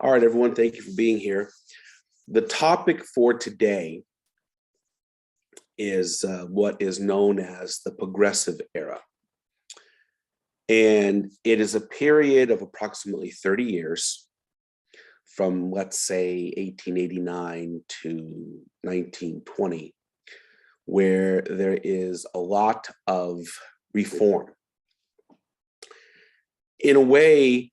All right, everyone, thank you for being here. The topic for today is what is known as the Progressive Era. And it is a period of approximately 30 years from, let's say, 1889 to 1920, where there is a lot of reform. In a way,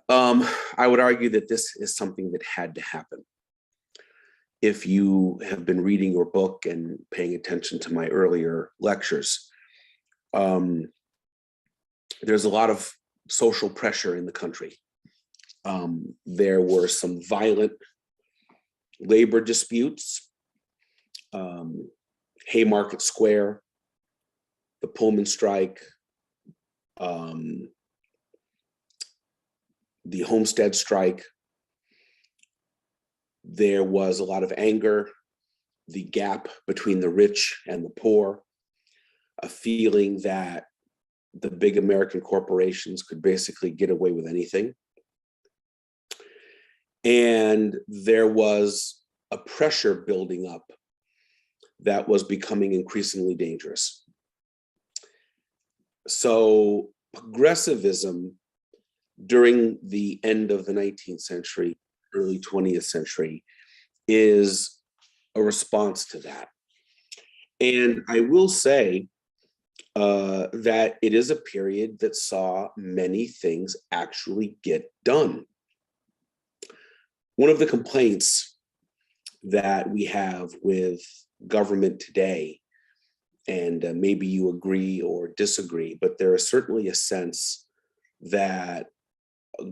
I would argue that this is something that had to happen. If you have been reading your book and paying attention to my earlier lectures, there's a lot of social pressure in the country. There were some violent labor disputes, Haymarket Square, the Pullman strike, the Homestead strike. There was a lot of anger, the gap between the rich and the poor, a feeling that the big American corporations could basically get away with anything. And there was a pressure building up that was becoming increasingly dangerous. So progressivism during the end of the 19th century, early 20th century, is a response to that. And I will say that it is a period that saw many things actually get done. One of the complaints that we have with government today, and maybe you agree or disagree, but there is certainly a sense that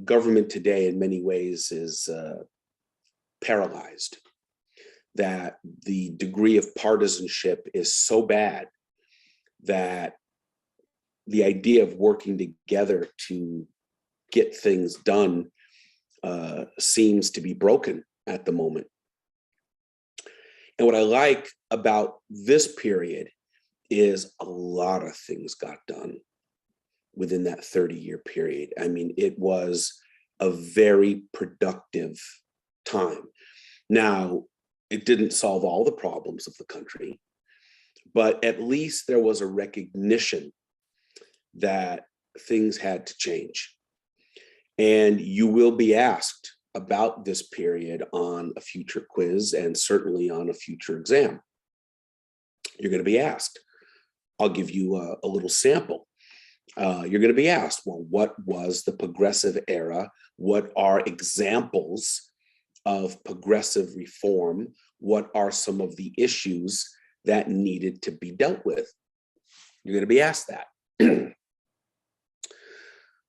government today in many ways is paralyzed, that the degree of partisanship is so bad that the idea of working together to get things done seems to be broken at the moment. And what I like about this period is a lot of things got done within that 30-year period. I mean, it was a very productive time. Now, it didn't solve all the problems of the country, but at least there was a recognition that things had to change. And you will be asked about this period on a future quiz and certainly on a future exam. You're going to be asked. I'll give you a little sample. You're going to be asked, well, what was the Progressive Era? What are examples of progressive reform? What are some of the issues that needed to be dealt with? You're going to be asked that.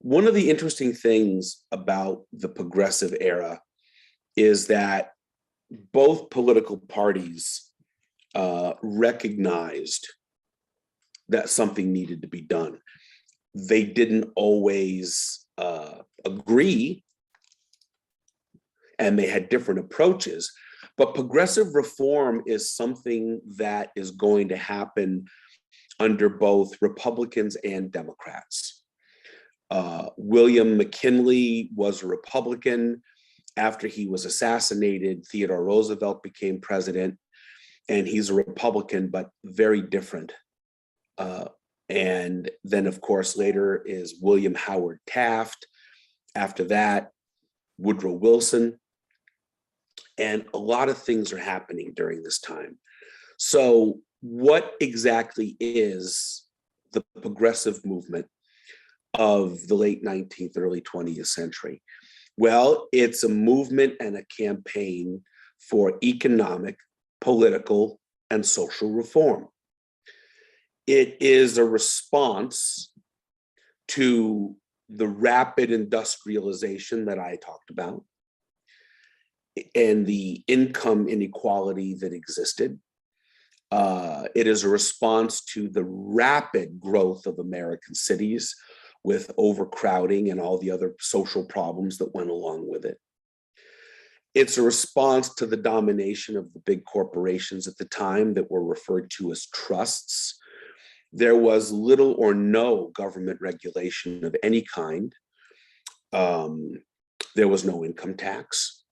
One of the interesting things about the Progressive Era is that both political parties recognized that something needed to be done. They didn't always agree, and they had different approaches, but progressive reform is something that is going to happen under both Republicans and Democrats. William McKinley was a Republican. After he was assassinated, Theodore Roosevelt became president, and he's a Republican, but very different. And then, of course, later is William Howard Taft. After that, Woodrow Wilson. And a lot of things are happening during this time. So what exactly is the progressive movement of the late 19th, early 20th century? Well, it's a movement and a campaign for economic, political, and social reform. It is a response to the rapid industrialization that I talked about and the income inequality that existed. It is a response to the rapid growth of American cities with overcrowding and all the other social problems that went along with it. It's a response to the domination of the big corporations at the time that were referred to as trusts. There was little or no government regulation of any kind. There was no income tax.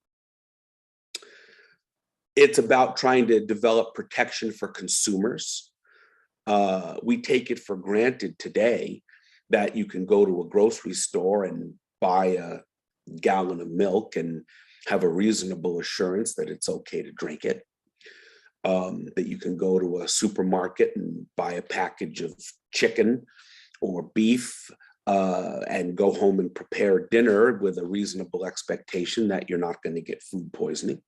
It's about trying to develop protection for consumers. We take it for granted today that you can go to a grocery store and buy a gallon of milk and have a reasonable assurance that it's okay to drink it. That you can go to a supermarket and buy a package of chicken or beef and go home and prepare dinner with a reasonable expectation that you're not going to get food poisoning.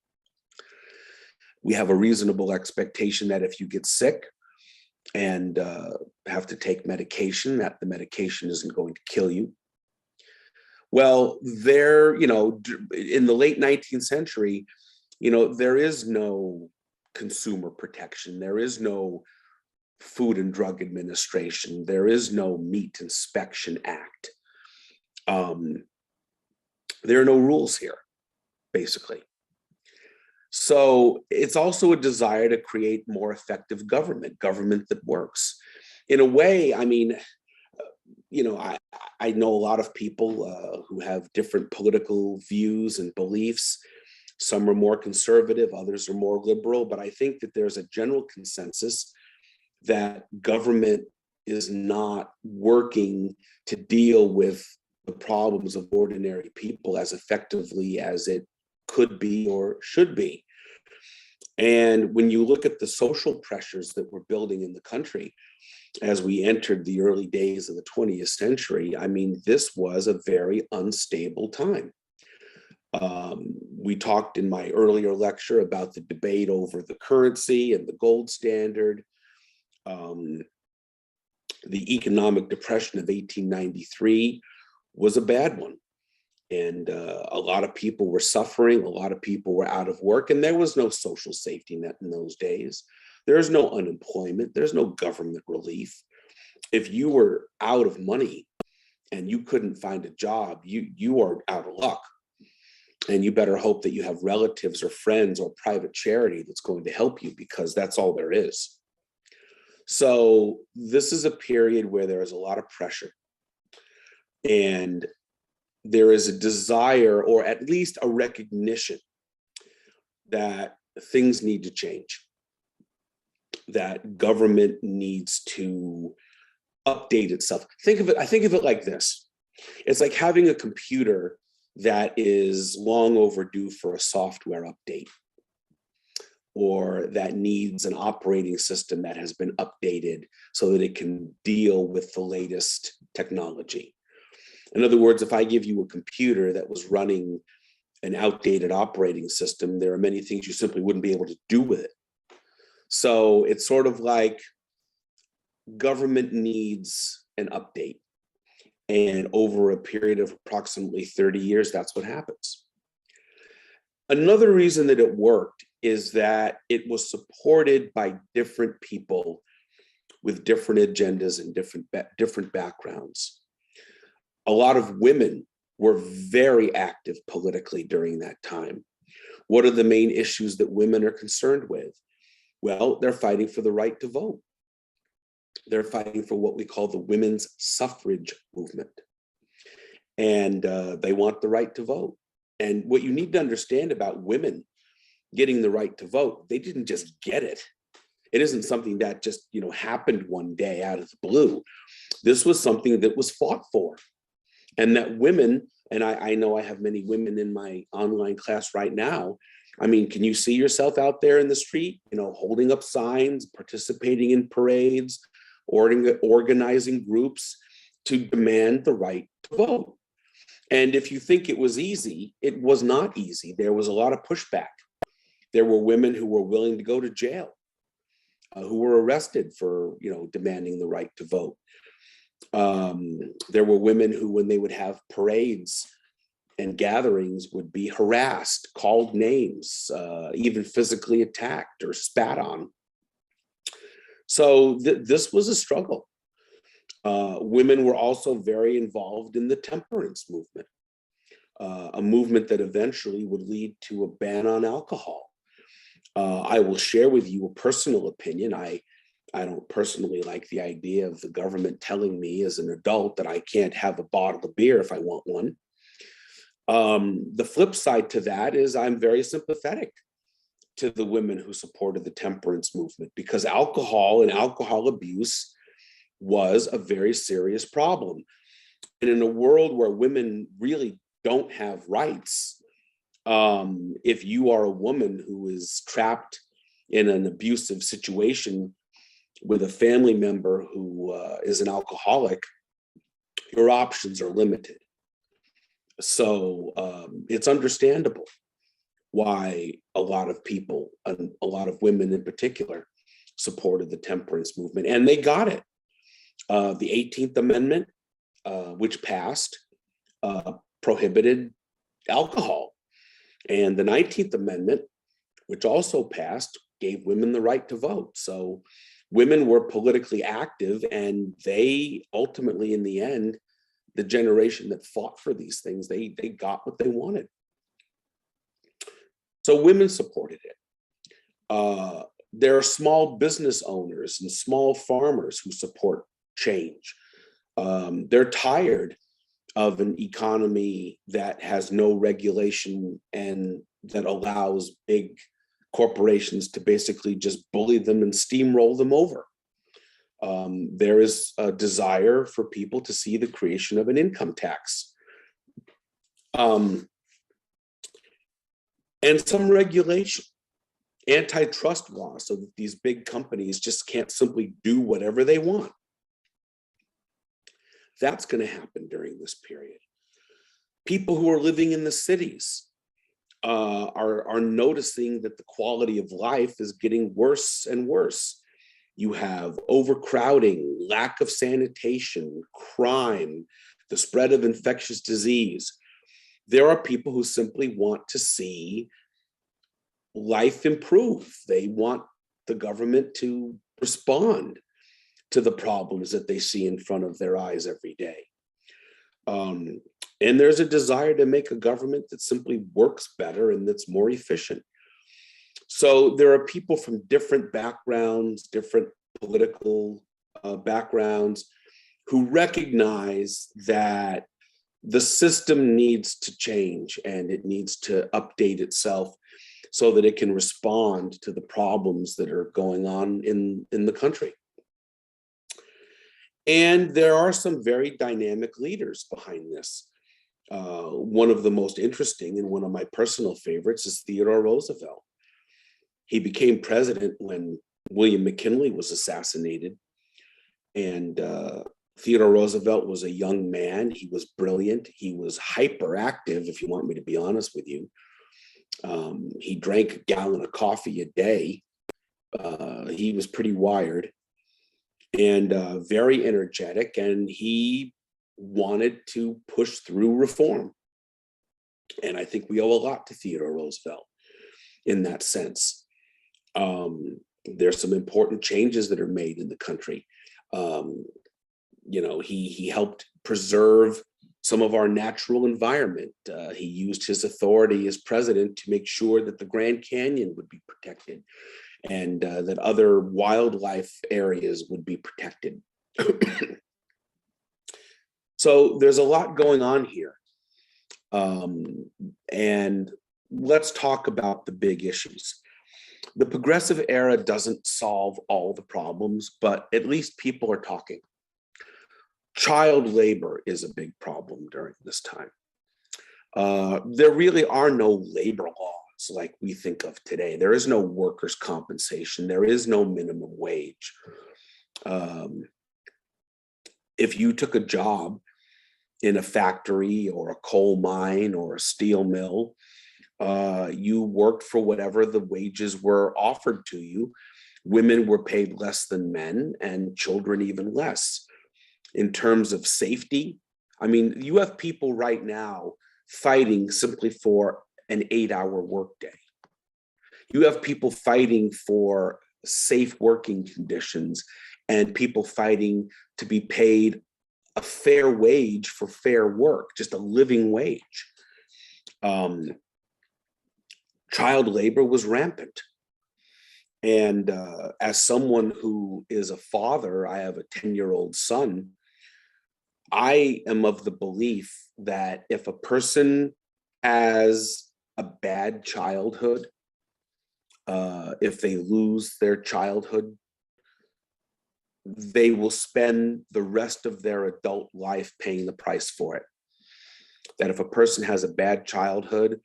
We have a reasonable expectation that if you get sick and have to take medication, that the medication isn't going to kill you. Well, there, in the late 19th century, there is no consumer protection. There is no Food and Drug Administration. There is no Meat Inspection Act. There are no rules here, basically. So it's also a desire to create more effective government that works. In a way, I mean, I know a lot of people who have different political views and beliefs. Some are more conservative, others are more liberal, but I think that there's a general consensus that government is not working to deal with the problems of ordinary people as effectively as it could be or should be. And when you look at the social pressures that we're building in the country as we entered the early days of the 20th century, I mean, this was a very unstable time. We talked in my earlier lecture about the debate over the currency and the gold standard. The economic depression of 1893 was a bad one. And a lot of people were suffering, a lot of people were out of work, and there was no social safety net in those days. There's no unemployment, there's no government relief. If you were out of money and you couldn't find a job, you are out of luck. And you better hope that you have relatives or friends or private charity that's going to help you, because that's all there is. So this is a period where there is a lot of pressure. And there is a desire, or at least a recognition, that things need to change, that government needs to update itself. I think of it like this. It's like having a computer that is long overdue for a software update, or that needs an operating system that has been updated so that it can deal with the latest technology. In other words, if I give you a computer that was running an outdated operating system, there are many things you simply wouldn't be able to do with it. So it's sort of like government needs an update. And over a period of approximately 30 years, that's what happens. Another reason that it worked is that it was supported by different people with different agendas and different backgrounds. A lot of women were very active politically during that time. What are the main issues that women are concerned with? Well, they're fighting for the right to vote. They're fighting for what we call the women's suffrage movement. And they want the right to vote. And what you need to understand about women getting the right to vote, they didn't just get it. It isn't something that just, happened one day out of the blue. This was something that was fought for. And that women, and I know I have many women in my online class right now. I mean, can you see yourself out there in the street, holding up signs, participating in parades, organizing groups to demand the right to vote? And if you think it was easy, it was not easy. There was a lot of pushback. There were women who were willing to go to jail, who were arrested for, demanding the right to vote. There were women who, when they would have parades and gatherings, would be harassed, called names, even physically attacked or spat on. So this was a struggle. Women were also very involved in the temperance movement, a movement that eventually would lead to a ban on alcohol. I will share with you a personal opinion. I don't personally like the idea of the government telling me as an adult that I can't have a bottle of beer if I want one. The flip side to that is I'm very sympathetic to the women who supported the temperance movement, because alcohol and alcohol abuse was a very serious problem. And in a world where women really don't have rights, if you are a woman who is trapped in an abusive situation with a family member who is an alcoholic, your options are limited. So it's understandable why a lot of people, and a lot of women in particular, supported the temperance movement, and they got it. The 18th Amendment, which passed, prohibited alcohol. And the 19th Amendment, which also passed, gave women the right to vote. So women were politically active, and they ultimately, in the end, the generation that fought for these things, they got what they wanted. So women supported it. There are small business owners and small farmers who support change. They're tired of an economy that has no regulation and that allows big corporations to basically just bully them and steamroll them over. There is a desire for people to see the creation of an income tax. And some regulation, antitrust law, so that these big companies just can't simply do whatever they want. That's going to happen during this period. People who are living in the cities are noticing that the quality of life is getting worse and worse. You have overcrowding, lack of sanitation, crime, the spread of infectious disease. There are people who simply want to see life improve. They want the government to respond to the problems that they see in front of their eyes every day. And there's a desire to make a government that simply works better and that's more efficient. So there are people from different backgrounds, different political backgrounds, who recognize that the system needs to change and it needs to update itself so that it can respond to the problems that are going on in the country. And there are some very dynamic leaders behind this. One of the most interesting and one of my personal favorites is Theodore Roosevelt. He became president when William McKinley was assassinated. And Theodore Roosevelt was a young man. He was brilliant. He was hyperactive, if you want me to be honest with you. He drank a gallon of coffee a day. He was pretty wired and very energetic, and he wanted to push through reform. And I think we owe a lot to Theodore Roosevelt in that sense. There's some important changes that are made in the country. He helped preserve some of our natural environment. He used his authority as president to make sure that the Grand Canyon would be protected and that other wildlife areas would be protected. So there's a lot going on here. And let's talk about the big issues. The progressive era doesn't solve all the problems, but at least people are talking. Child labor is a big problem during this time. There really are no labor laws like we think of today. There is no workers' compensation. There is no minimum wage. If you took a job in a factory or a coal mine or a steel mill, you worked for whatever the wages were offered to you. Women were paid less than men and children even less. In terms of safety, I mean, you have people right now fighting simply for an 8-hour workday. You have people fighting for safe working conditions and people fighting to be paid a fair wage for fair work, just a living wage. Child labor was rampant. And as someone who is a father, I have a 10-year-old son. I am of the belief that if a person has a bad childhood, if they lose their childhood, they will spend the rest of their adult life paying the price for it. That if a person has a bad childhood,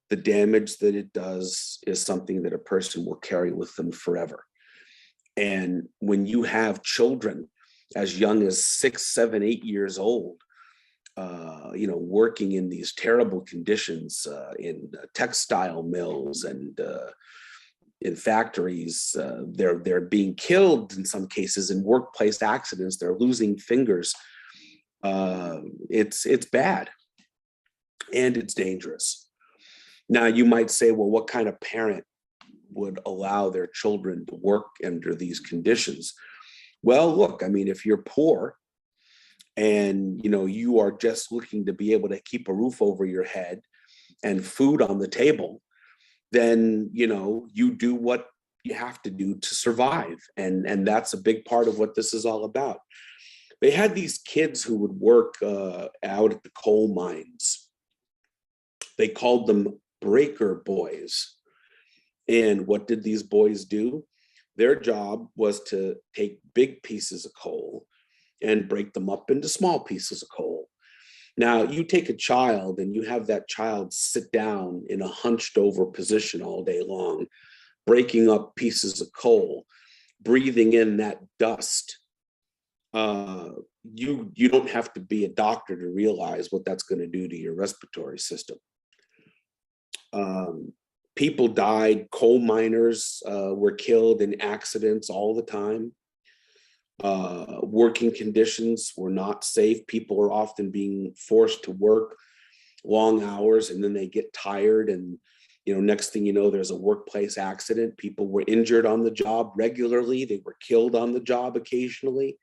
the damage that it does is something that a person will carry with them forever. And when you have children as young as 6, 7, 8 years old, working in these terrible conditions in textile mills and in factories, they're being killed in some cases in workplace accidents. They're losing fingers. It's bad, and it's dangerous. Now, you might say, well, what kind of parent would allow their children to work under these conditions? Well, look, I mean, if you're poor and you are just looking to be able to keep a roof over your head and food on the table, then you do what you have to do to survive. And that's a big part of what this is all about. They had these kids who would work out at the coal mines. They called them breaker boys. And what did these boys do? Their job was to take big pieces of coal and break them up into small pieces of coal. Now, you take a child and you have that child sit down in a hunched over position all day long, breaking up pieces of coal, breathing in that dust. You don't have to be a doctor to realize what that's going to do to your respiratory system. People died. Coal miners were killed in accidents all the time. Working conditions were not safe. People are often being forced to work long hours, and then they get tired, and next thing you know, there's a workplace accident. People were injured on the job regularly. They were killed on the job occasionally.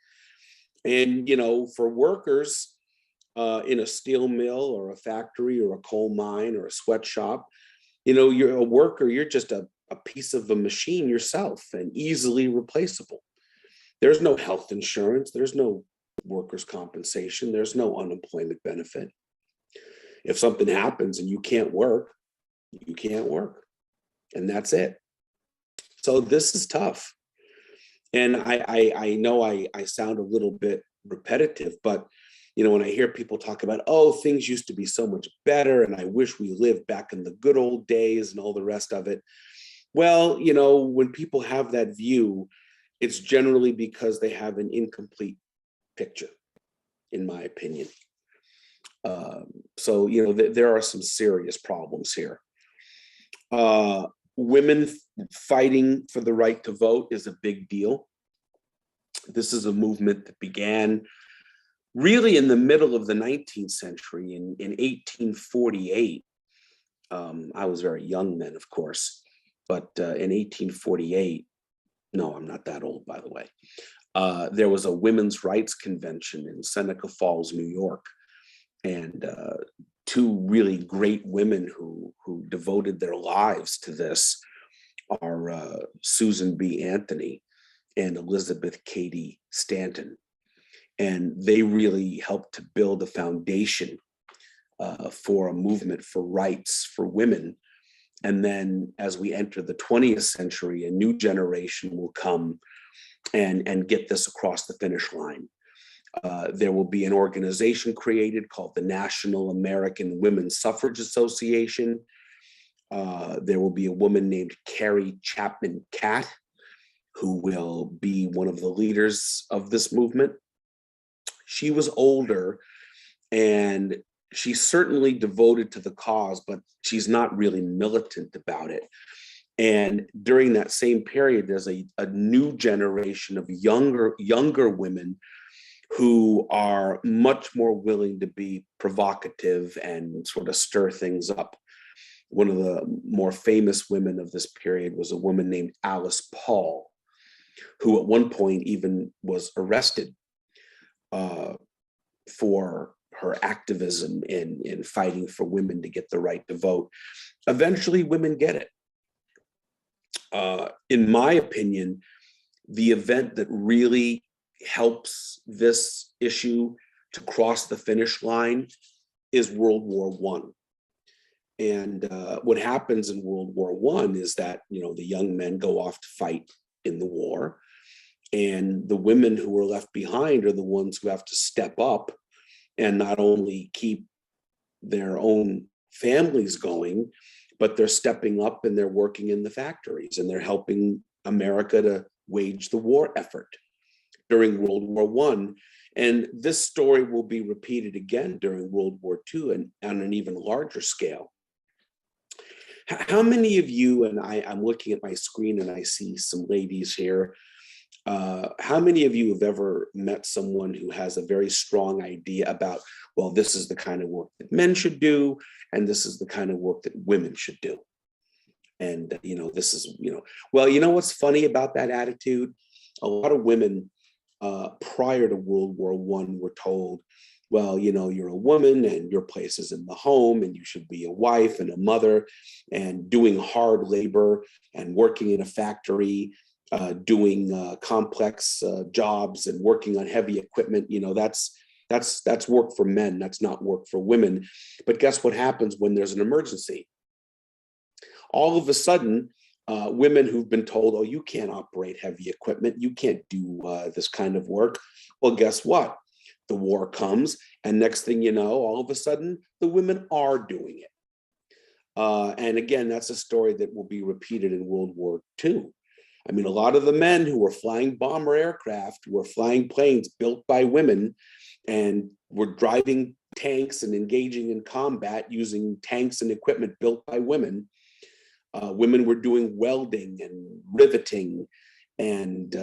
And for workers in a steel mill or a factory or a coal mine or a sweatshop, you're a worker. You're just a piece of a machine yourself, and easily replaceable. There's no health insurance. There's no workers' compensation. There's no unemployment benefit. If something happens and you can't work, you can't work. And that's it. So this is tough. And I know I sound a little bit repetitive, but when I hear people talk about, oh, things used to be so much better, and I wish we lived back in the good old days and all the rest of it. Well, when people have that view, it's generally because they have an incomplete picture, in my opinion. So there are some serious problems here. Women fighting for the right to vote is a big deal. This is a movement that began really in the middle of the 19th century, in 1848. I was very young then, of course, but in 1848, no, I'm not that old, by the way, there was a women's rights convention in Seneca Falls, New York, and two really great women who devoted their lives to this are Susan B. Anthony and Elizabeth Cady Stanton. And they really helped to build a foundation for a movement for rights for women. And then as we enter the 20th century, a new generation will come and get this across the finish line. There will be an organization created called the National American Women's Suffrage Association. There will be a woman named Carrie Chapman Catt, who will be one of the leaders of this movement. She was older, and she's certainly devoted to the cause, but she's not really militant about it. And during that same period, there's a new generation of younger women who are much more willing to be provocative and sort of stir things up. One of the more famous women of this period was a woman named Alice Paul, who at one point even was arrested for her activism in fighting for women to get the right to vote. Eventually, women get it. In my opinion, the event that really helps this issue to cross the finish line is World War I. And what happens in World War One is that, the young men go off to fight in the war, and the women who are left behind are the ones who have to step up and not only keep their own families going, but they're stepping up and they're working in the factories and they're helping America to wage the war effort during World War One. And this story will be repeated again during World War II and on an even larger scale. How many of you, and I'm looking at my screen and I see some ladies here, how many of you have ever met someone who has a very strong idea about, well, this is the kind of work that men should do, and this is the kind of work that women should do? And, this is, well, what's funny about that attitude? A lot of women prior to World War One were told, well, you're a woman and your place is in the home and you should be a wife and a mother and doing hard labor and working in a factory, doing complex jobs and working on heavy equipment. That's work for men. That's not work for women. But guess what happens when there's an emergency? All of a sudden, women who've been told, oh, you can't operate heavy equipment, you can't do this kind of work. Well, guess what? The war comes, and next thing you know, all of a sudden, the women are doing it. And again, that's a story that will be repeated in World War II. I mean, a lot of the men who were flying bomber aircraft were flying planes built by women and were driving tanks and engaging in combat using tanks and equipment built by women. Women were doing welding and riveting and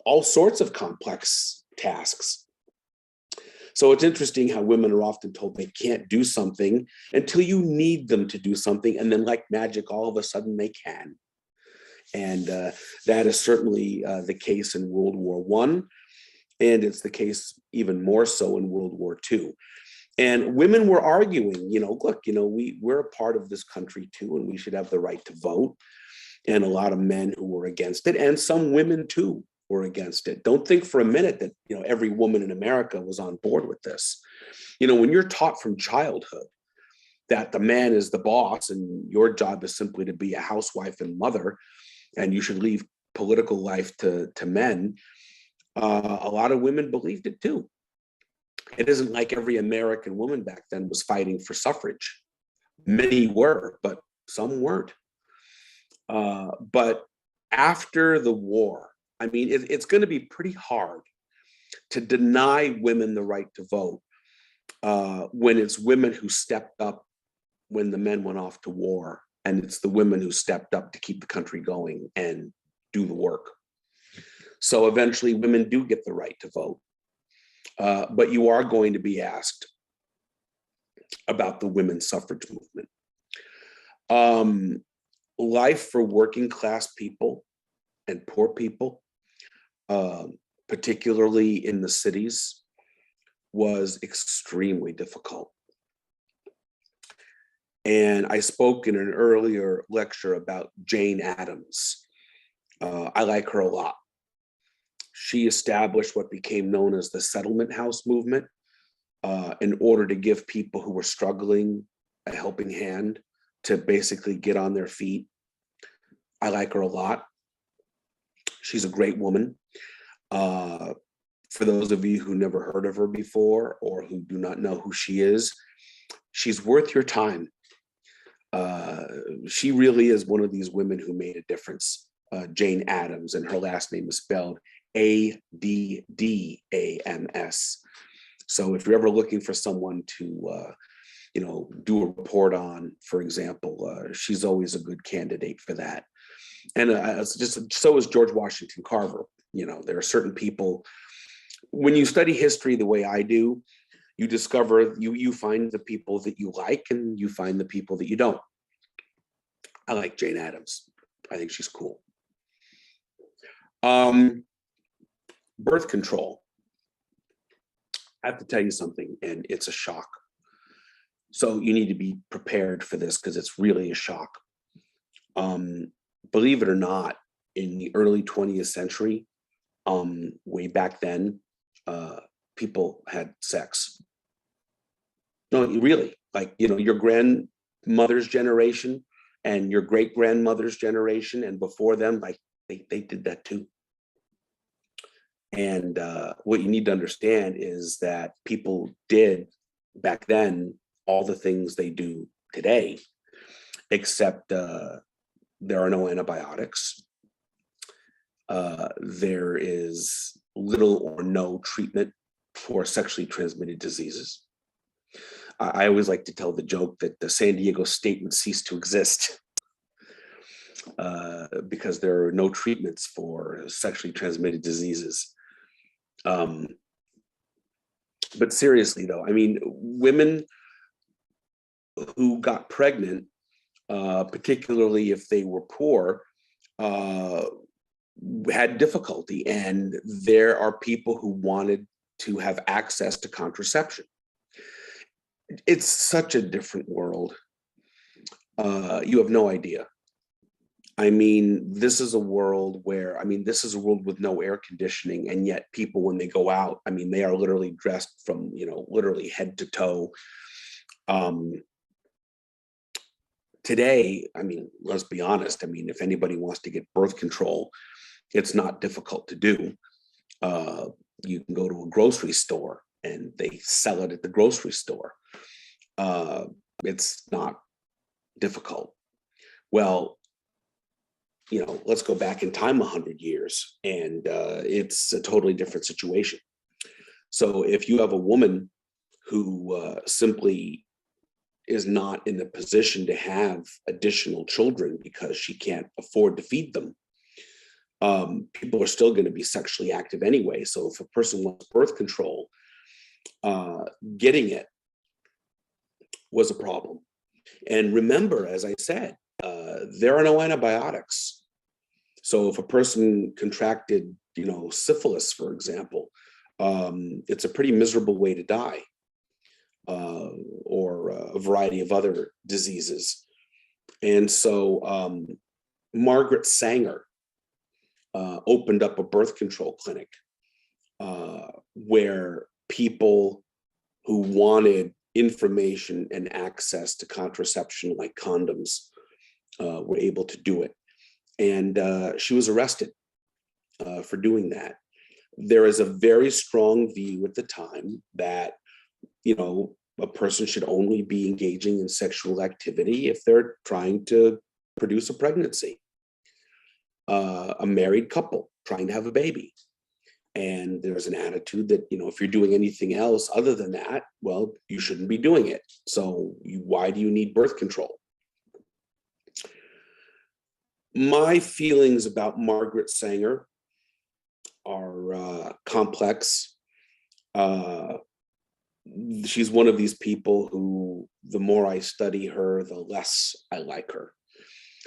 all sorts of complex tasks. So it's interesting how women are often told they can't do something until you need them to do something. And then like magic, all of a sudden they can. And that is certainly the case in World War One, and it's the case even more so in World War II. And women were arguing, look, we're a part of this country too, and we should have the right to vote. And a lot of men who were against it, and some women too were against it. Don't think for a minute that, every woman in America was on board with this. When you're taught from childhood that the man is the boss and your job is simply to be a housewife and mother, and you should leave political life to men, a lot of women believed it too. It isn't like every American woman back then was fighting for suffrage. Many were, but some weren't. But after the war, I mean, it's going to be pretty hard to deny women the right to vote when it's women who stepped up when the men went off to war, and it's the women who stepped up to keep the country going and do the work. So eventually women do get the right to vote. But you are going to be asked about the women's suffrage movement. Life for working class people and poor people, particularly in the cities, was extremely difficult. And I spoke in an earlier lecture about Jane Addams. I like her a lot. She established what became known as the settlement house movement in order to give people who were struggling a helping hand to basically get on their feet. I like her a lot. She's a great woman. For those of you who never heard of her before or who do not know who she is, she's worth your time. She really is one of these women who made a difference. Jane Addams, and her last name is spelled Addams. So if you're ever looking for someone to, do a report on, for example, she's always a good candidate for that. And so is George Washington Carver. There are certain people, when you study history the way I do, you discover, you find the people that you like and you find the people that you don't. I like Jane Addams. I think she's cool. Birth control. I have to tell you something, and it's a shock. So you need to be prepared for this because it's really a shock. Believe it or not, in the early 20th century, way back then, people had sex. No, really, like, your mother's generation and your great grandmother's generation and before them, like they did that too. And what you need to understand is that people did back then all the things they do today, except there are no antibiotics. There is little or no treatment for sexually transmitted diseases. I always like to tell the joke that the San Diego State would cease to exist because there are no treatments for sexually transmitted diseases. But seriously, though, I mean, women who got pregnant, particularly if they were poor, had difficulty. And there are people who wanted to have access to contraception. It's such a different world. You have no idea. I mean, this is a world where, I mean, this is a world with no air conditioning, and yet people, when they go out, I mean, they are literally dressed from, you know, literally head to toe. Today, I mean, let's be honest. I mean, if anybody wants to get birth control, it's not difficult to do. You can go to a grocery store and they sell it at the grocery store. It's not difficult. Well, you know, let's go back in time 100 years and it's a totally different situation. So if you have a woman who simply is not in the position to have additional children because she can't afford to feed them, people are still going to be sexually active anyway. So if a person wants birth control, getting it was a problem. And remember, as I said, there are no antibiotics. So if a person contracted, you know, syphilis, for example, it's a pretty miserable way to die, or a variety of other diseases. And so Margaret Sanger opened up a birth control clinic where people who wanted information and access to contraception like condoms were able to do it. And she was arrested for doing that. There is a very strong view at the time that, you know, a person should only be engaging in sexual activity if they're trying to produce a pregnancy. A married couple trying to have a baby. And there's an attitude that, you know, if you're doing anything else other than that, well, you shouldn't be doing it. So why do you need birth control? My feelings about Margaret Sanger are complex. She's one of these people who, the more I study her, the less I like her.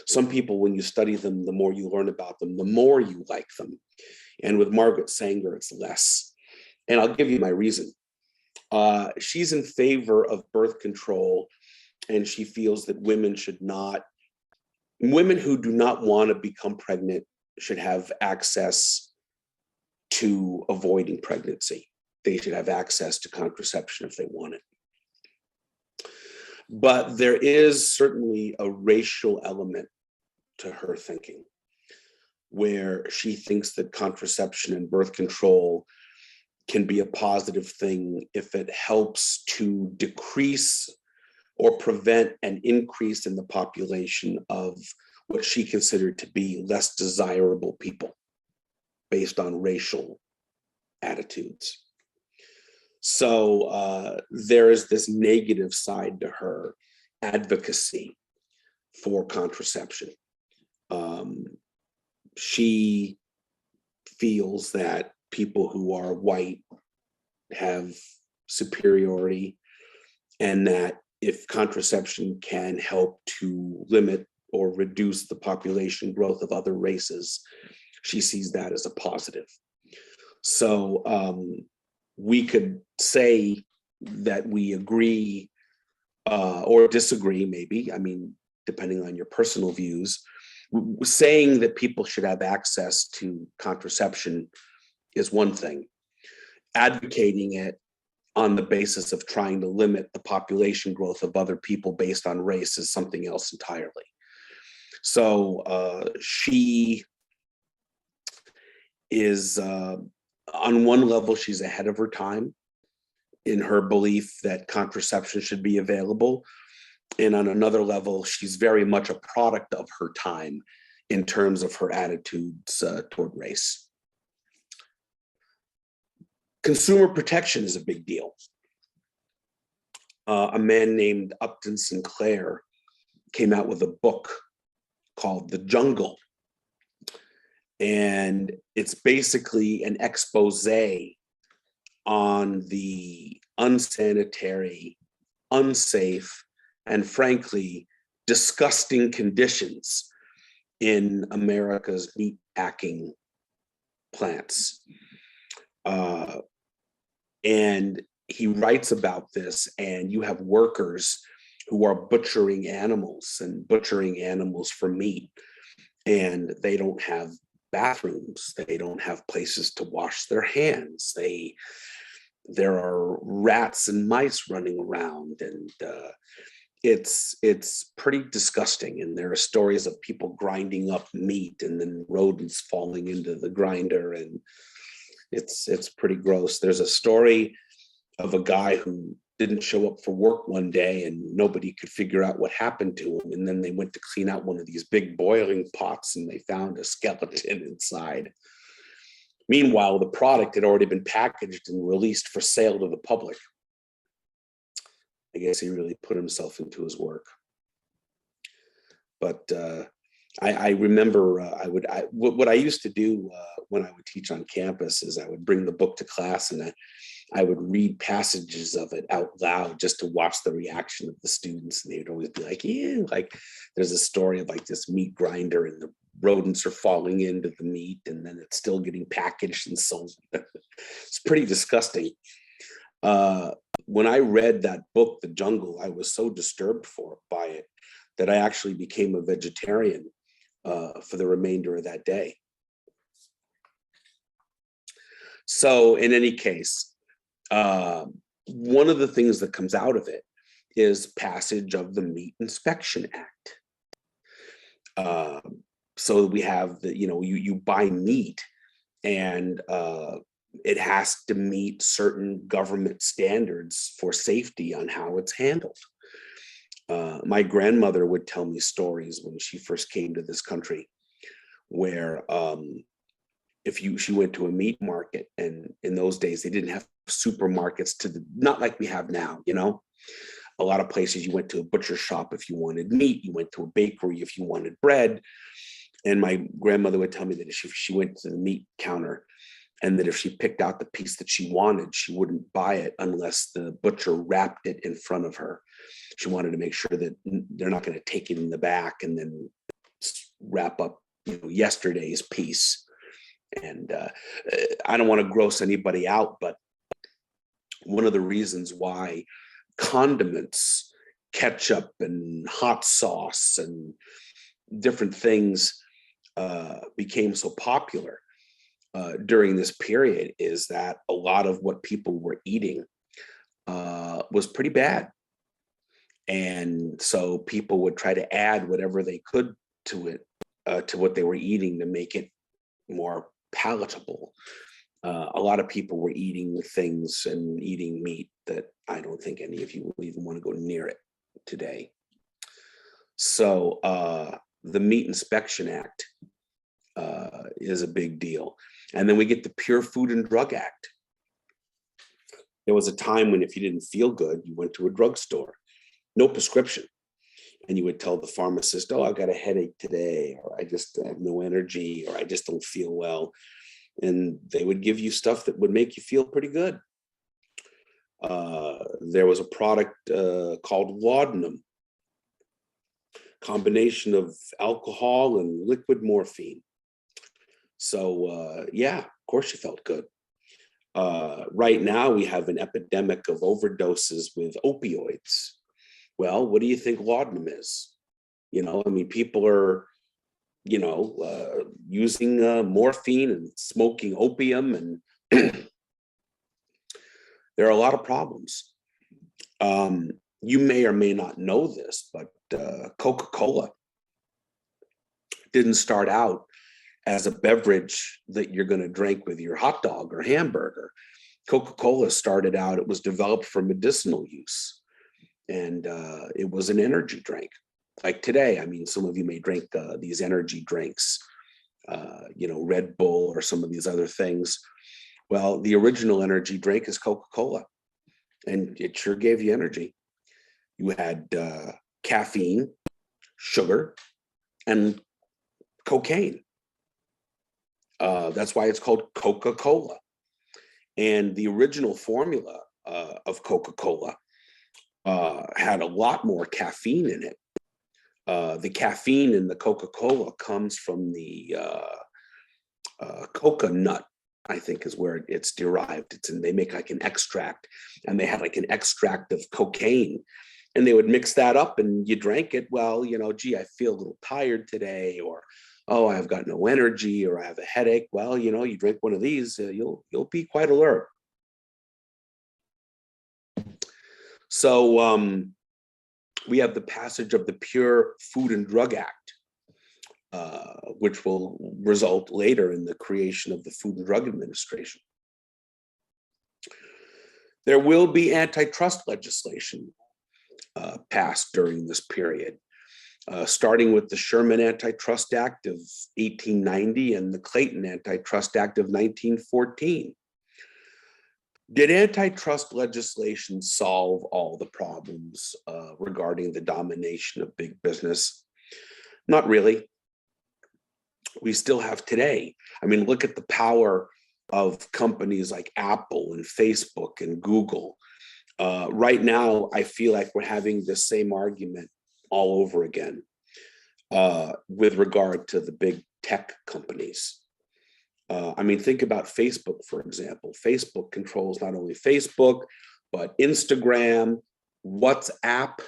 Some people, when you study them, the more you learn about them, the more you like them. And with Margaret Sanger, it's less. And I'll give you my reason. She's in favor of birth control, and she feels that women who do not want to become pregnant should have access to avoiding pregnancy. They should have access to contraception if they want it. But there is certainly a racial element to her thinking, where she thinks that contraception and birth control can be a positive thing if it helps to decrease or prevent an increase in the population of what she considered to be less desirable people based on racial attitudes. So there is this negative side to her advocacy for contraception. She feels that people who are white have superiority, and that if contraception can help to limit or reduce the population growth of other races, she sees that as a positive. So we could say that we agree or disagree, maybe, I mean, depending on your personal views. Saying that people should have access to contraception is one thing. Advocating it on the basis of trying to limit the population growth of other people based on race is something else entirely. So she is, on one level, she's ahead of her time in her belief that contraception should be available. And on another level, she's very much a product of her time in terms of her attitudes toward race. Consumer protection is a big deal. A man named Upton Sinclair came out with a book called The Jungle. And it's basically an expose on the unsanitary, unsafe, and frankly, disgusting conditions in America's meat packing plants. And he writes about this, and you have workers who are butchering animals for meat, and they don't have bathrooms, they don't have places to wash their hands, there are rats and mice running around, and it's pretty disgusting. And there are stories of people grinding up meat and then rodents falling into the grinder, and it's pretty gross. There's a story of a guy who didn't show up for work one day and nobody could figure out what happened to him. And then they went to clean out one of these big boiling pots and they found a skeleton inside. Meanwhile, the product had already been packaged and released for sale to the public. I guess he really put himself into his work. But I remember what I used to do when I would teach on campus is I would bring the book to class and I would read passages of it out loud just to watch the reaction of the students. And they would always be like, yeah, like there's a story of like this meat grinder and the rodents are falling into the meat and then it's still getting packaged and sold. It's pretty disgusting. When I read that book, The Jungle, I was so disturbed by it that I actually became a vegetarian for the remainder of that day. So in any case, one of the things that comes out of it is passage of the Meat Inspection Act. So we have the, you buy meat and it has to meet certain government standards for safety on how it's handled. My grandmother would tell me stories when she first came to this country where she went to a meat market, and in those days they didn't have supermarkets not like we have now, a lot of places you went to a butcher shop if you wanted meat, you went to a bakery if you wanted bread. And my grandmother would tell me that if she went to the meat counter and that if she picked out the piece that she wanted, she wouldn't buy it unless the butcher wrapped it in front of her. She wanted to make sure that they're not going to take it in the back and then wrap up yesterday's piece. And I don't want to gross anybody out, but one of the reasons why condiments, ketchup and hot sauce and different things became so popular during this period is that a lot of what people were eating was pretty bad. And so people would try to add whatever they could to it, to what they were eating to make it more palatable. A lot of people were eating things and eating meat that I don't think any of you will even want to go near it today. So the Meat Inspection Act is a big deal. And then we get the Pure Food and Drug Act. There was a time when if you didn't feel good, you went to a drugstore, no prescription. And you would tell the pharmacist, oh, I've got a headache today, or I just have no energy, or I just don't feel well. And they would give you stuff that would make you feel pretty good. There was a product called laudanum, combination of alcohol and liquid morphine. So yeah, of course you felt good. Right now we have an epidemic of overdoses with opioids. Well, what do you think laudanum is? People are, using morphine and smoking opium, and there are a lot of problems. You may or may not know this, but Coca-Cola didn't start out as a beverage that you're going to drink with your hot dog or hamburger. Coca-Cola started out, it was developed for medicinal use, and it was an energy drink. Like today, I mean, some of you may drink these energy drinks, Red Bull or some of these other things. Well, the original energy drink is Coca-Cola, and it sure gave you energy. You had caffeine, sugar, and cocaine. That's why it's called Coca-Cola. And the original formula of Coca-Cola had a lot more caffeine in it. The caffeine in the Coca-Cola comes from the coconut, I think is where it's derived. They make like an extract, and they had like an extract of cocaine, and they would mix that up and you drank it. Well, gee, I feel a little tired today, or, oh, I've got no energy, or I have a headache. Well, you drink one of these, you'll be quite alert. So we have the passage of the Pure Food and Drug Act, which will result later in the creation of the Food and Drug Administration. There will be antitrust legislation passed during this period, starting with the Sherman Antitrust Act of 1890 and the Clayton Antitrust Act of 1914. Did antitrust legislation solve all the problems regarding the domination of big business? Not really. We still have today. I mean, look at the power of companies like Apple and Facebook and Google. Right now, I feel like we're having the same argument all over again with regard to the big tech companies. I mean, think about Facebook, for example. Facebook controls not only Facebook, but Instagram, WhatsApp,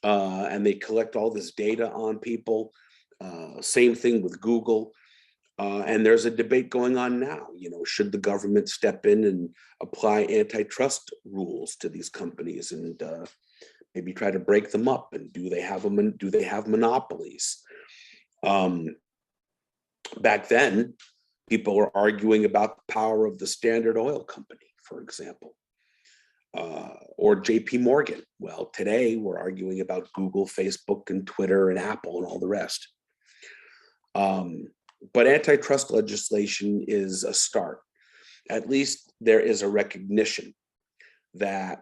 and they collect all this data on people. Same thing with Google. And there's a debate going on now. Should the government step in and apply antitrust rules to these companies and maybe try to break them up? And do they have monopolies? Back then, people were arguing about the power of the Standard Oil Company, for example, or JP Morgan. Well, today we're arguing about Google, Facebook, and Twitter, and Apple, and all the rest. But antitrust legislation is a start. At least there is a recognition that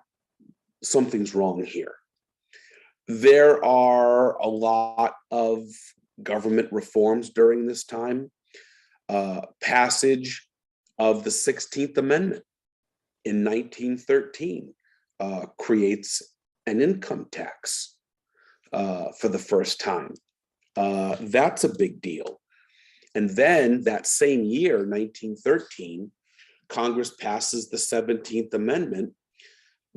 something's wrong here. There are a lot of government reforms during this time. Passage of the 16th Amendment in 1913 creates an income tax for the first time. That's a big deal. And then that same year, 1913, Congress passes the 17th Amendment,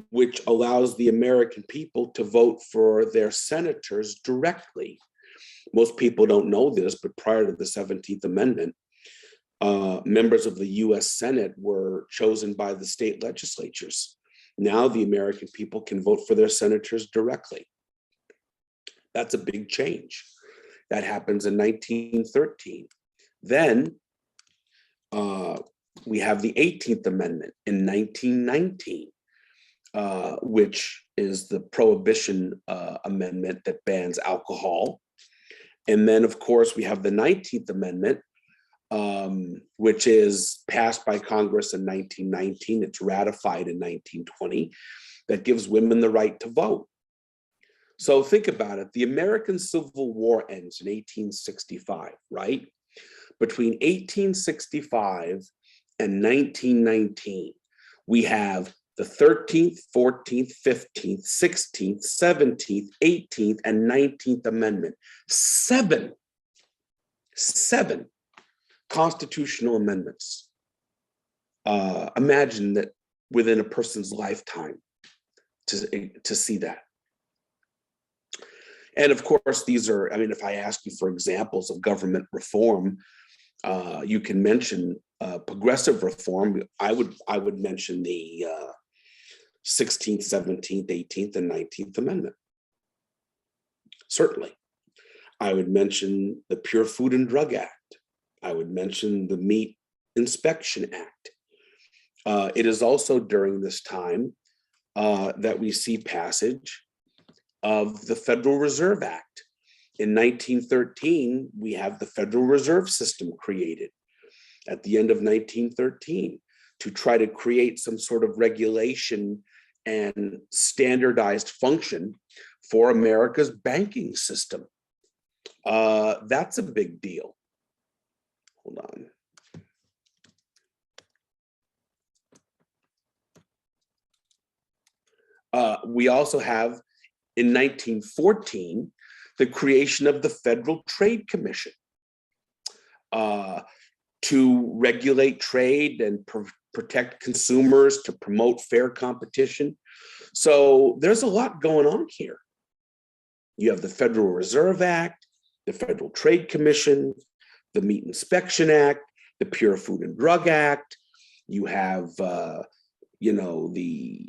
which allows the American people to vote for their senators directly. Most people don't know this, but prior to the 17th Amendment, members of the US Senate were chosen by the state legislatures. Now the American people can vote for their senators directly. That's a big change. That happens in 1913. Then we have the 18th Amendment in 1919, which is the Prohibition Amendment that bans alcohol. And then, of course, we have the 19th Amendment, which is passed by Congress in 1919. It's ratified in 1920, that gives women the right to vote. So think about it. The American Civil War ends in 1865, right? Between 1865 and 1919, we have the 13th, 14th, 15th, 16th, 17th, 18th, and 19th Amendment. Seven constitutional amendments. Imagine that within a person's lifetime to see that. And of course, these are, I mean, if I ask you for examples of government reform, you can mention progressive reform. I would mention the 16th, 17th, 18th, and 19th Amendment. Certainly. I would mention the Pure Food and Drug Act. I would mention the Meat Inspection Act. It is also during this time that we see passage of the Federal Reserve Act. In 1913, we have the Federal Reserve System created at the end of 1913 to try to create some sort of regulation and standardized function for America's banking system. That's a big deal. Hold on. We also have, in 1914, the creation of the Federal Trade Commission to regulate trade and protect consumers, to promote fair competition. So there's a lot going on here. You have the Federal Reserve Act, the Federal Trade Commission, the Meat Inspection Act, the Pure Food and Drug Act. You have the 16th,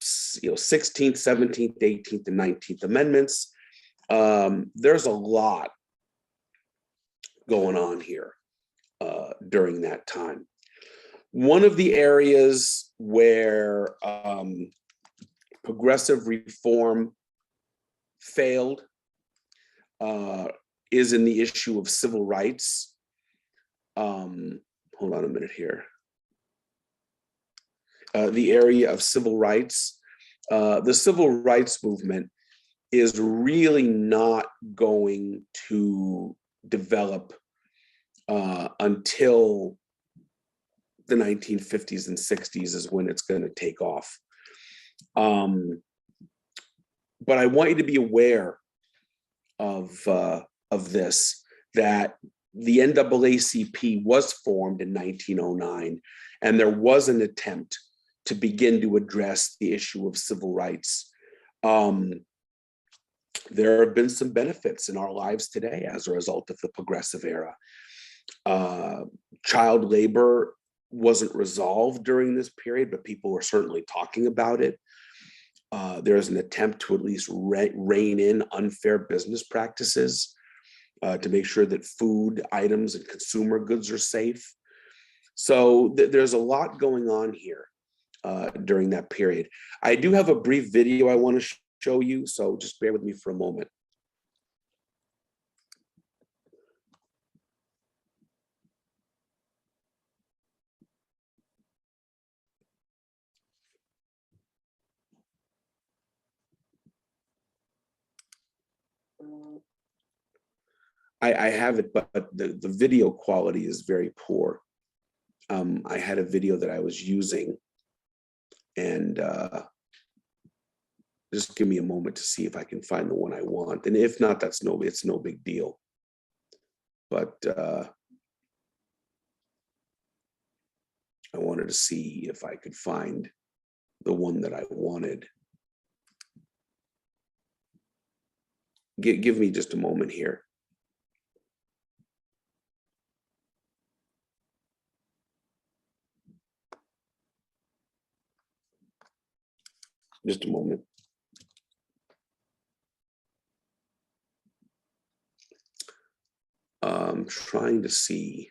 17th, 18th, and 19th Amendments. There's a lot going on here during that time. One of the areas where progressive reform failed is in the issue of civil rights. Hold on a minute here. The area of civil rights. The civil rights movement is really not going to develop until the 1950s and 60s is when it's going to take off. But I want you to be aware of this, that the NAACP was formed in 1909, and there was an attempt to begin to address the issue of civil rights. There have been some benefits in our lives today as a result of the progressive era. Child labor wasn't resolved during this period, but people were certainly talking about it. There's an attempt to at least rein in unfair business practices to make sure that food items and consumer goods are safe. So there's a lot going on here during that period. I do have a brief video I want to show you, so just bear with me for a moment. I have it, but the video quality is very poor. I had a video that I was using, and just give me a moment to see if I can find the one I want. And if not, it's no big deal. But I wanted to see if I could find the one that I wanted. Give me just a moment here. Just a moment. I'm trying to see,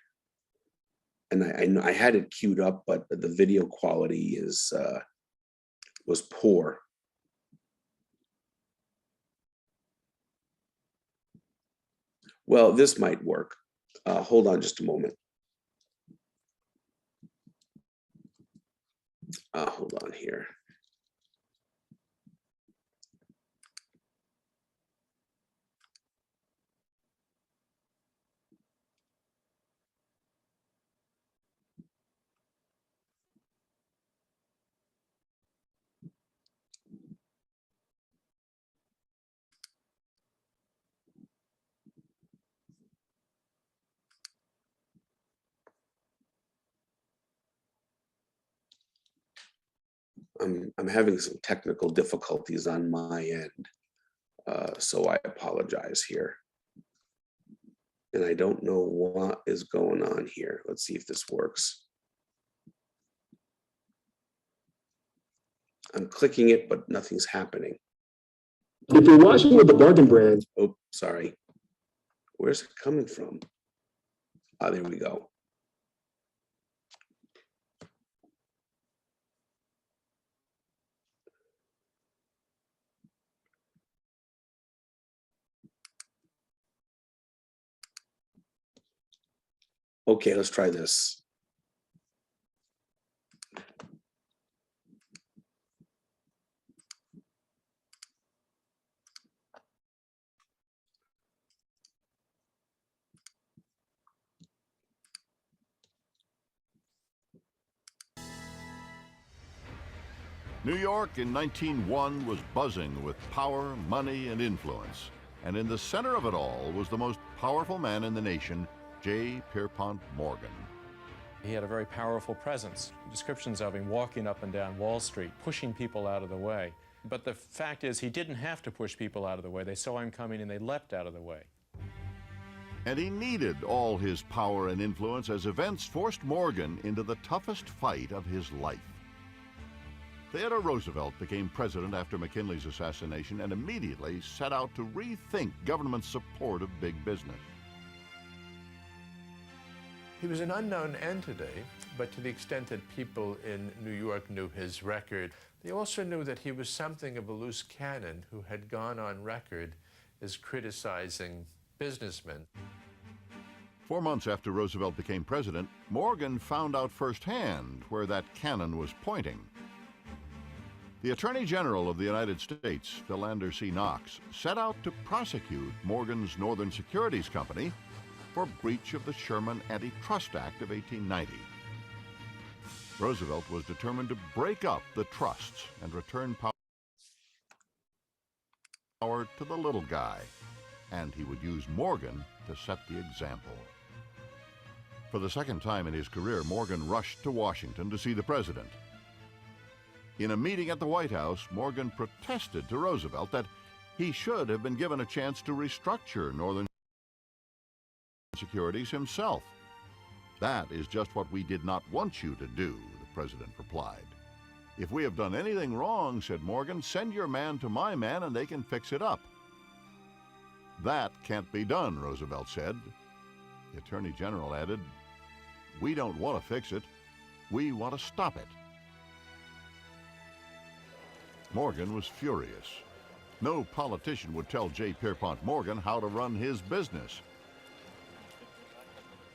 and I had it queued up, but the video quality was poor. Well, this might work. Hold on just a moment. Hold on here. I'm having some technical difficulties on my end, so I apologize here. And I don't know what is going on here. Let's see if this works. I'm clicking it, but nothing's happening. If you're watching with the bargain brand, Oh, sorry. Where's it coming from? Ah, there we go. Okay, let's try this. New York in 1901 was buzzing with power, money, and influence. And in the center of it all was the most powerful man in the nation, J. Pierpont Morgan. He had a very powerful presence. Descriptions of him walking up and down Wall Street, pushing people out of the way. But the fact is, he didn't have to push people out of the way. They saw him coming and they leapt out of the way. And he needed all his power and influence as events forced Morgan into the toughest fight of his life. Theodore Roosevelt became president after McKinley's assassination and immediately set out to rethink government support of big business. He was an unknown entity, but to the extent that people in New York knew his record, they also knew that he was something of a loose cannon who had gone on record as criticizing businessmen. 4 months after Roosevelt became president, Morgan found out firsthand where that cannon was pointing. The Attorney General of the United States, Philander C. Knox, set out to prosecute Morgan's Northern Securities Company for breach of the Sherman Antitrust Act of 1890. Roosevelt was determined to break up the trusts and return power to the little guy, and he would use Morgan to set the example. For the second time in his career, Morgan rushed to Washington to see the president. In a meeting at the White House, Morgan protested to Roosevelt that he should have been given a chance to restructure Northern Securities himself. "That is just what we did not want you to do," the president replied. "If we have done anything wrong," said Morgan, "send your man to my man and they can fix it up." "That can't be done," Roosevelt said. The Attorney General added, "We don't want to fix it. We want to stop it." Morgan was furious. No politician would tell J. Pierpont Morgan how to run his business.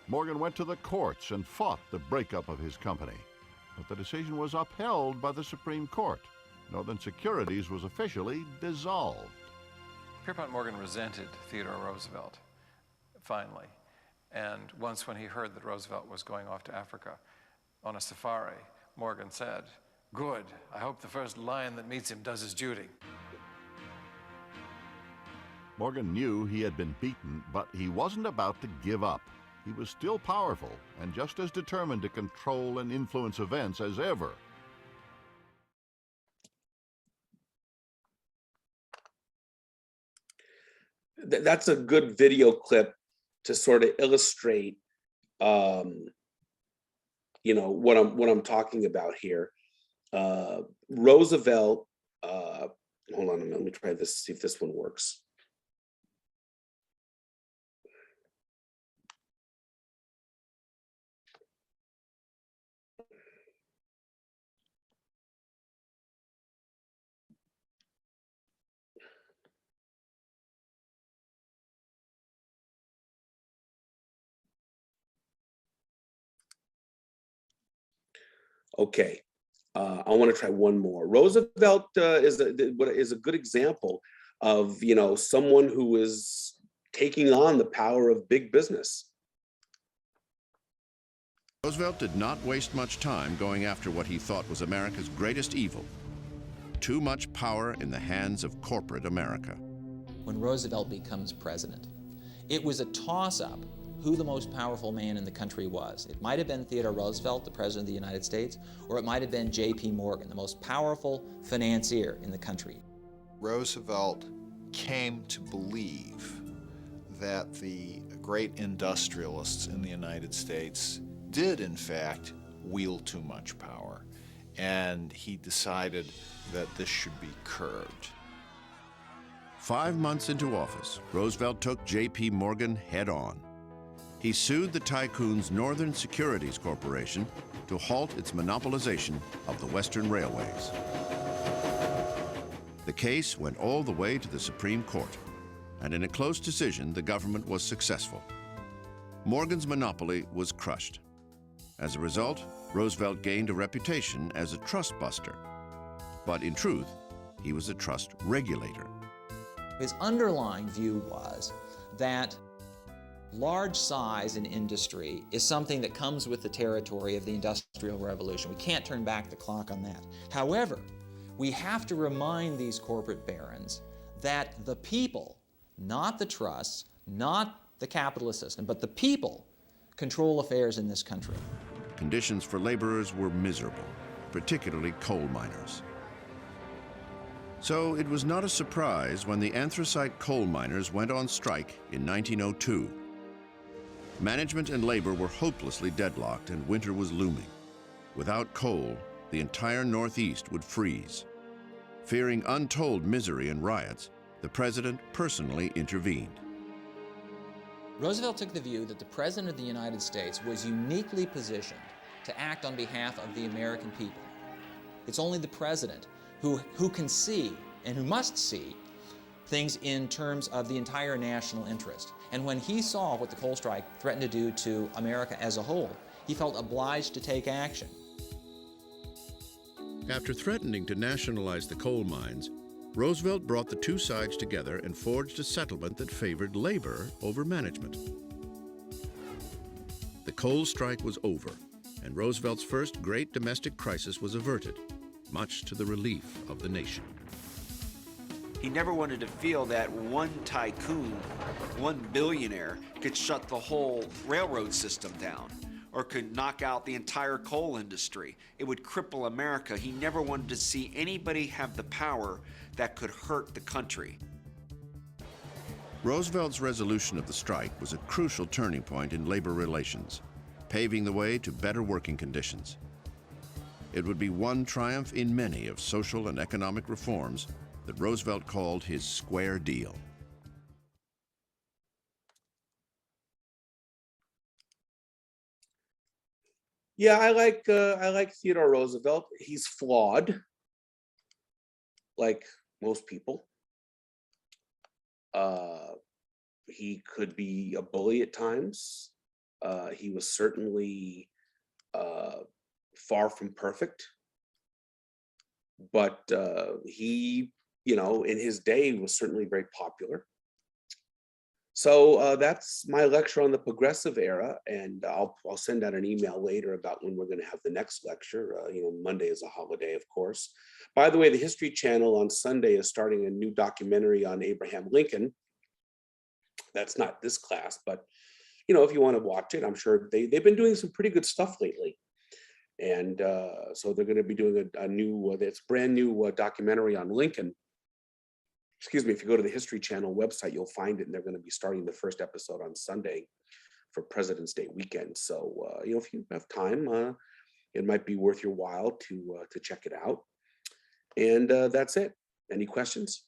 Morgan went to the courts and fought the breakup of his company, but the decision was upheld by the Supreme Court. Northern Securities was officially dissolved. Pierpont Morgan resented Theodore Roosevelt, finally. And once when he heard that Roosevelt was going off to Africa on a safari, Morgan said, "Good, I hope the first lion that meets him does his duty." Morgan knew he had been beaten, but he wasn't about to give up. He was still powerful and just as determined to control and influence events as ever. That's a good video clip to sort of illustrate, what I'm talking about here. Roosevelt, hold on a minute, let me try this, see if this one works. Okay, I want to try one more. Roosevelt is a good example of someone who is taking on the power of big business. Roosevelt did not waste much time going after what he thought was America's greatest evil: too much power in the hands of corporate America. When Roosevelt becomes president, it was a toss-up who the most powerful man in the country was. It might have been Theodore Roosevelt, the President of the United States, or it might have been J.P. Morgan, the most powerful financier in the country. Roosevelt came to believe that the great industrialists in the United States did, in fact, wield too much power. and he decided that this should be curbed. 5 months into office, Roosevelt took J.P. Morgan head on. He sued the tycoon's Northern Securities Corporation to halt its monopolization of the Western railways. The case went all the way to the Supreme Court, and in a close decision, the government was successful. Morgan's monopoly was crushed. As a result, Roosevelt gained a reputation as a trust buster. But in truth, he was a trust regulator. His underlying view was that large size in industry is something that comes with the territory of the Industrial Revolution. We can't turn back the clock on that. However, we have to remind these corporate barons that the people, not the trusts, not the capitalist system, but the people control affairs in this country. Conditions for laborers were miserable, particularly coal miners. So it was not a surprise when the anthracite coal miners went on strike in 1902. Management and labor were hopelessly deadlocked and winter was looming. Without coal, the entire Northeast would freeze. Fearing untold misery and riots, the president personally intervened. Roosevelt took the view that the President of the United States was uniquely positioned to act on behalf of the American people. It's only the President who can see and who must see things in terms of the entire national interest. And when he saw what the coal strike threatened to do to America as a whole, he felt obliged to take action. After threatening to nationalize the coal mines, Roosevelt brought the two sides together and forged a settlement that favored labor over management. The coal strike was over, and Roosevelt's first great domestic crisis was averted, much to the relief of the nation. He never wanted to feel that one tycoon, one billionaire, could shut the whole railroad system down or could knock out the entire coal industry. It would cripple America. He never wanted to see anybody have the power that could hurt the country. Roosevelt's resolution of the strike was a crucial turning point in labor relations, paving the way to better working conditions. It would be one triumph in many of social and economic reforms that Roosevelt called his square deal. Yeah, I like Theodore Roosevelt. He's flawed, like most people. He could be a bully at times. He was certainly far from perfect, but he, in his day was certainly very popular. So that's my lecture on the Progressive Era, and I'll send out an email later about when we're going to have the next lecture. Monday is a holiday, of course. By the way, the History Channel on Sunday is starting a new documentary on Abraham Lincoln. That's not this class, but if you want to watch it, I'm sure they've been doing some pretty good stuff lately. And so they're going to be doing a new, it's brand new documentary on Lincoln. Excuse me, if you go to the History Channel website, you'll find it, and they're going to be starting the first episode on Sunday for President's Day weekend. So, if you have time, it might be worth your while to check it out. And that's it. Any questions?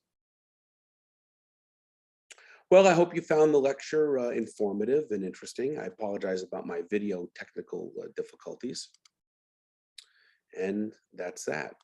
Well, I hope you found the lecture informative and interesting. I apologize about my video technical difficulties. And that's that.